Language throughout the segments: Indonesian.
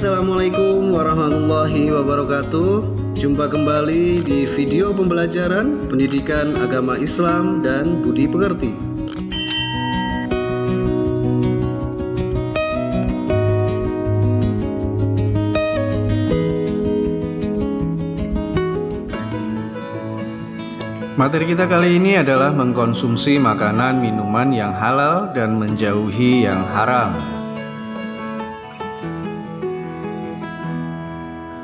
Assalamualaikum warahmatullahi wabarakatuh. Jumpa kembali di video pembelajaran pendidikan agama Islam dan budi pekerti. Materi kita kali ini adalah mengkonsumsi makanan minuman yang halal dan menjauhi yang haram.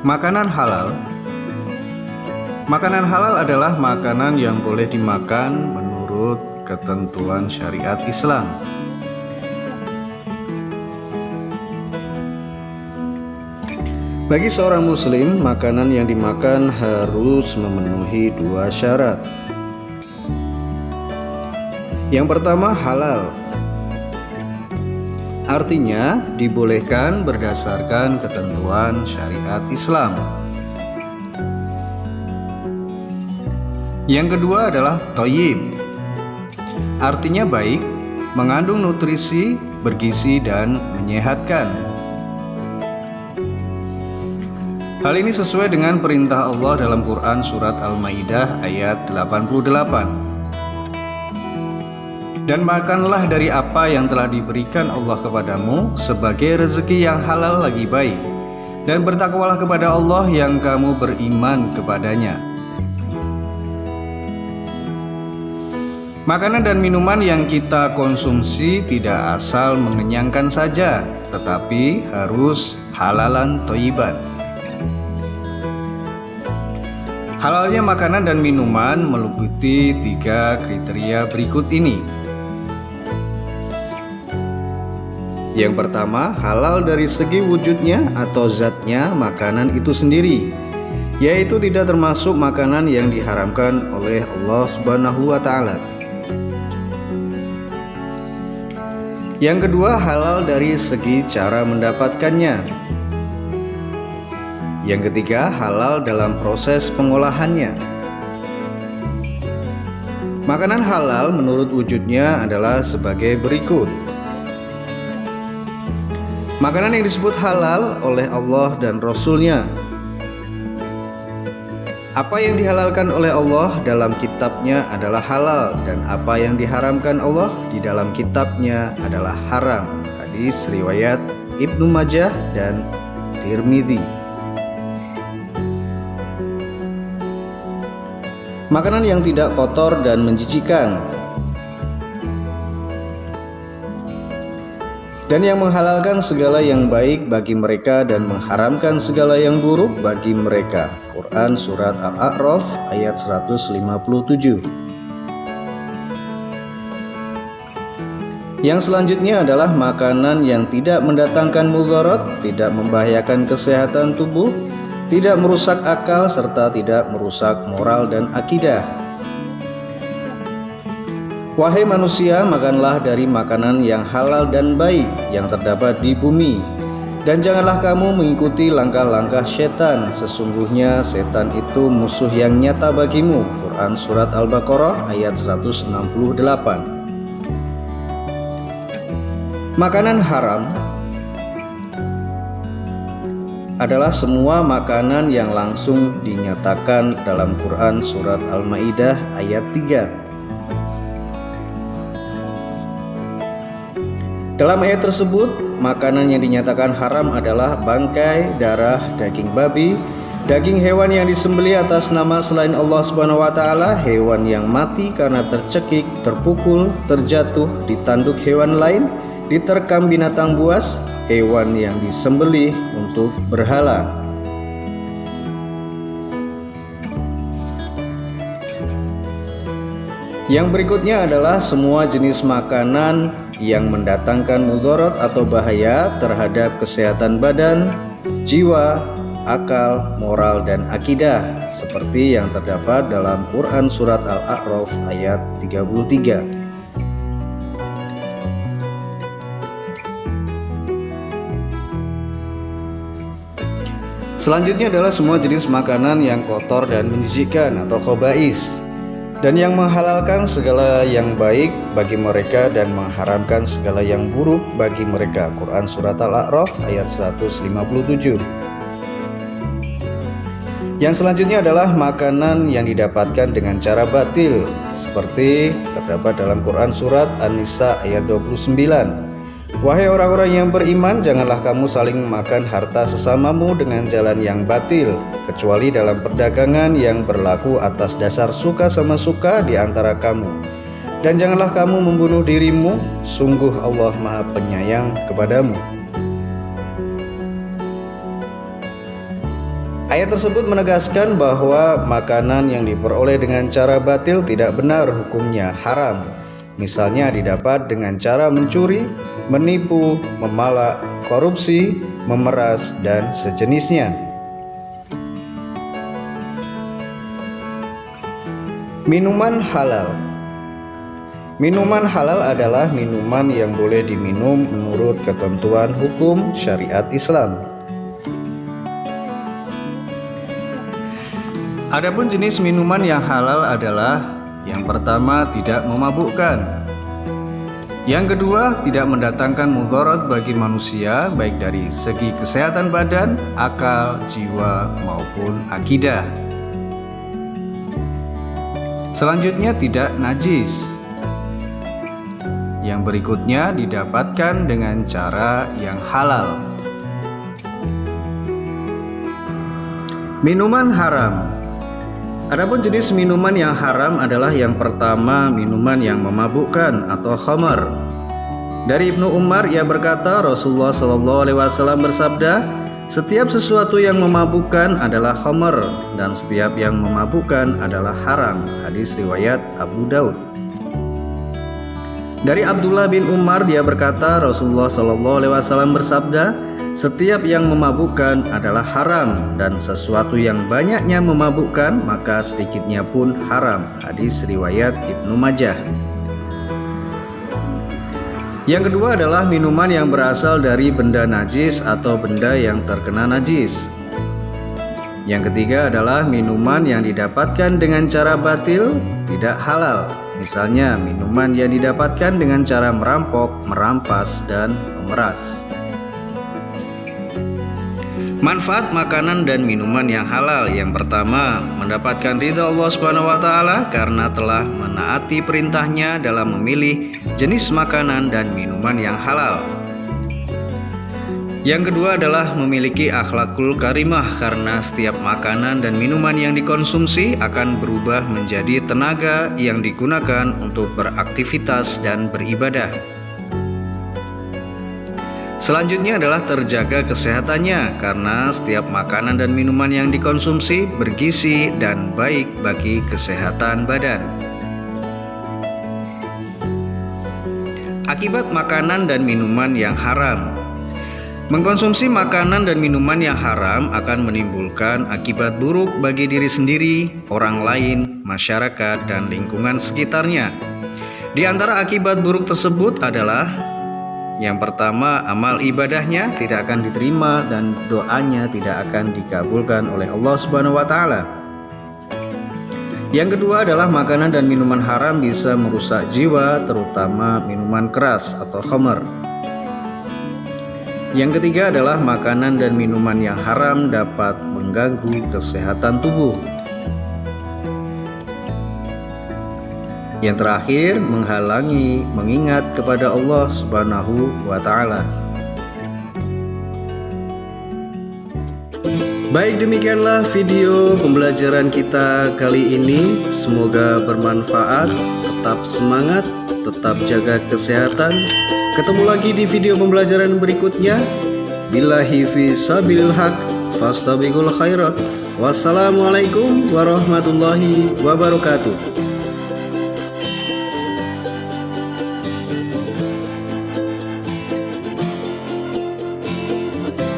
Makanan halal. Makanan halal adalah makanan yang boleh dimakan menurut ketentuan syariat Islam. Bagi seorang muslim, makanan yang dimakan harus memenuhi dua syarat. Yang pertama, halal. Artinya dibolehkan berdasarkan ketentuan syariat Islam. Yang kedua adalah thayyib. Artinya baik, mengandung nutrisi, bergizi dan menyehatkan. Hal ini sesuai dengan perintah Allah dalam Quran surat Al-Maidah ayat 88. Dan makanlah dari apa yang telah diberikan Allah kepadamu sebagai rezeki yang halal lagi baik, dan bertakwalah kepada Allah yang kamu beriman kepadanya. Makanan dan minuman yang kita konsumsi tidak asal mengenyangkan saja, tetapi harus halalan thayyiban. Halalnya makanan dan minuman meliputi 3 kriteria berikut ini. Yang pertama, halal dari segi wujudnya atau zatnya makanan itu sendiri, yaitu tidak termasuk makanan yang diharamkan oleh Allah Subhanahu wa Ta'ala. Yang kedua, halal dari segi cara mendapatkannya. Yang ketiga, halal dalam proses pengolahannya. Makanan halal menurut wujudnya adalah sebagai berikut. Makanan yang disebut halal oleh Allah dan Rasul-Nya. Apa yang dihalalkan oleh Allah dalam kitabnya adalah halal, dan apa yang diharamkan Allah di dalam kitabnya adalah haram. Hadis riwayat Ibnu Majah dan Tirmidzi. Makanan yang tidak kotor dan menjijikan, dan yang menghalalkan segala yang baik bagi mereka dan mengharamkan segala yang buruk bagi mereka. Quran surat Al-A'raf ayat 157. Yang selanjutnya adalah makanan yang tidak mendatangkan mudarat, tidak membahayakan kesehatan tubuh, tidak merusak akal, serta tidak merusak moral dan akidah. Wahai manusia, makanlah dari makanan yang halal dan baik yang terdapat di bumi, dan janganlah kamu mengikuti langkah-langkah setan. Sesungguhnya setan itu musuh yang nyata bagimu. Quran surat Al-Baqarah ayat 168. Makanan haram adalah semua makanan yang langsung dinyatakan dalam Quran surat Al-Maidah ayat 3. Dalam ayat tersebut, makanan yang dinyatakan haram adalah bangkai, darah, daging babi, daging hewan yang disembelih atas nama selain Allah Subhanahu wa Ta'ala, hewan yang mati karena tercekik, terpukul, terjatuh, ditanduk hewan lain, diterkam binatang buas, hewan yang disembelih untuk berhala. Yang berikutnya adalah semua jenis makanan yang mendatangkan mudarat atau bahaya terhadap kesehatan badan, jiwa, akal, moral, dan akidah, seperti yang terdapat dalam Quran surat Al-A'raf ayat 33. Selanjutnya adalah semua jenis makanan yang kotor dan menjijikkan atau khaba'is. dan yang menghalalkan segala yang baik bagi mereka dan mengharamkan segala yang buruk bagi mereka. Quran Surat Al-A'raf ayat 157. Yang selanjutnya adalah makanan yang didapatkan dengan cara batil, seperti terdapat dalam Quran Surat An-Nisa ayat 29. Wahai orang-orang yang beriman, janganlah kamu saling makan harta sesamamu dengan jalan yang batil, kecuali dalam perdagangan yang berlaku atas dasar suka sama suka di antara kamu. Dan janganlah kamu membunuh dirimu, sungguh Allah Maha Penyayang kepadamu. Ayat tersebut menegaskan bahwa makanan yang diperoleh dengan cara batil tidak benar hukumnya haram. Misalnya didapat dengan cara mencuri, menipu, memalak, korupsi, memeras, dan sejenisnya. Minuman halal. Minuman halal adalah minuman yang boleh diminum menurut ketentuan hukum syariat Islam. Adapun jenis minuman yang halal adalah: yang pertama, tidak memabukkan. Yang kedua, tidak mendatangkan mudarat bagi manusia, baik dari segi kesehatan badan, akal, jiwa, maupun akidah. Selanjutnya, tidak najis. Yang berikutnya didapatkan dengan cara yang halal. Minuman haram. Adapun jenis minuman yang haram adalah: yang pertama, minuman yang memabukkan atau khamar. Dari Ibnu Umar, ia berkata, Rasulullah SAW bersabda, setiap sesuatu yang memabukkan adalah khamar, dan setiap yang memabukkan adalah haram. Hadis riwayat Abu Daud. Dari Abdullah bin Umar, dia berkata, Rasulullah SAW bersabda, setiap yang memabukkan adalah haram, dan sesuatu yang banyaknya memabukkan maka sedikitnya pun haram. Hadis riwayat Ibnu Majah. Yang kedua adalah minuman yang berasal dari benda najis atau benda yang terkena najis. Yang ketiga adalah minuman yang didapatkan dengan cara batil, tidak halal. Misalnya minuman yang didapatkan dengan cara merampok, merampas, dan memeras. Manfaat makanan dan minuman yang halal. Yang pertama, mendapatkan ridha Allah SWT karena telah menaati perintahnya dalam memilih jenis makanan dan minuman yang halal. Yang kedua adalah memiliki akhlakul karimah karena setiap makanan dan minuman yang dikonsumsi akan berubah menjadi tenaga yang digunakan untuk beraktivitas dan beribadah. Selanjutnya adalah terjaga kesehatannya karena setiap makanan dan minuman yang dikonsumsi bergizi dan baik bagi kesehatan badan. Akibat makanan dan minuman yang haram. Mengkonsumsi makanan dan minuman yang haram akan menimbulkan akibat buruk bagi diri sendiri, orang lain, masyarakat, dan lingkungan sekitarnya. Di antara akibat buruk tersebut adalah: yang pertama, amal ibadahnya tidak akan diterima dan doanya tidak akan dikabulkan oleh Allah Subhanahu wa Ta'ala. Yang kedua adalah makanan dan minuman haram bisa merusak jiwa, terutama minuman keras atau khamar. Yang ketiga adalah makanan dan minuman yang haram dapat mengganggu kesehatan tubuh. Yang terakhir, menghalangi mengingat kepada Allah Subhanahu wa Ta'ala. Baik, demikianlah video pembelajaran kita kali ini. Semoga bermanfaat. Tetap semangat, tetap jaga kesehatan. Ketemu lagi di video pembelajaran berikutnya. Billahi fi sabilil haq fastabiqul khairat. Wassalamualaikum warahmatullahi wabarakatuh.